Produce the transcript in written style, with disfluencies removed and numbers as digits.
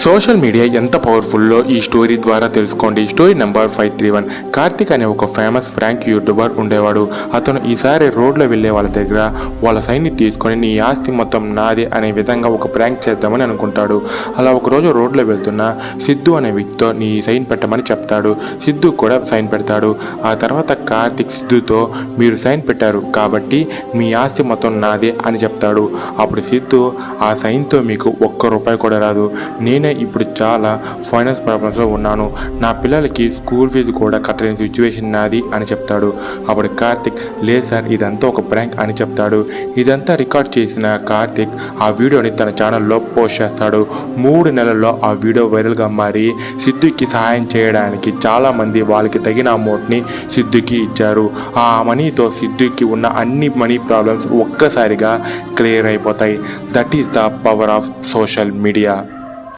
Social media ఎంత పవర్ఫుల్లో ఈ story ద్వారా తెలుసుకోండి. Story number 531. కార్తిక్ అనే ఒక ఫేమస్ ఫ్రాంక్ యూట్యూబర్ ఉండేవాడు. అతను ఈసారి రోడ్లో వెళ్ళే వాళ్ళ దగ్గర వాళ్ళ సైన్ని తీసుకొని నీ ఆస్తి మొత్తం నాదే అనే విధంగా ఒక ప్రాంక్ చేద్దామని అనుకుంటాడు. అలా ఒకరోజు రోడ్లో వెళ్తున్న సిద్ధు అనే వ్యక్తితో నీ సైన్ పెట్టమని చెప్తాడు. సిద్ధు కూడా సైన్ పెడతాడు. ఆ తర్వాత కార్తిక్ సిద్ధుతో మీరు సైన్ పెట్టారు కాబట్టి మీ ఆస్తి మొత్తం నాదే అని చెప్తాడు. అప్పుడు సిద్ధు ఆ సైన్తో మీకు ₹1 కూడా రాదు, నేనే ఇప్పుడు చాలా ఫైనాన్స్ ప్రాబ్లమ్స్లో ఉన్నాను, నా పిల్లలకి స్కూల్ ఫీజు కూడా కట్టలేని సిచ్యువేషన్ నాది అని చెప్తాడు. అప్పుడు కార్తిక్ లేదు సార్ ఇదంతా ఒక ప్రాంక్ అని చెప్తాడు. ఇదంతా రికార్డ్ చేసిన కార్తిక్ ఆ వీడియోని తన ఛానల్లో పోస్ట్ చేస్తాడు. 3 నెలల్లో ఆ వీడియో వైరల్గా మారి సిద్ధుకి సహాయం చేయడానికి చాలామంది వాళ్ళకి తగిన అమౌంట్ని సిద్ధుకి ఇచ్చారు. ఆ మనీతో సిద్ధుకి ఉన్న అన్ని మనీ ప్రాబ్లమ్స్ ఒక్కసారిగా క్లియర్ అయిపోతాయి. That is the power of social media.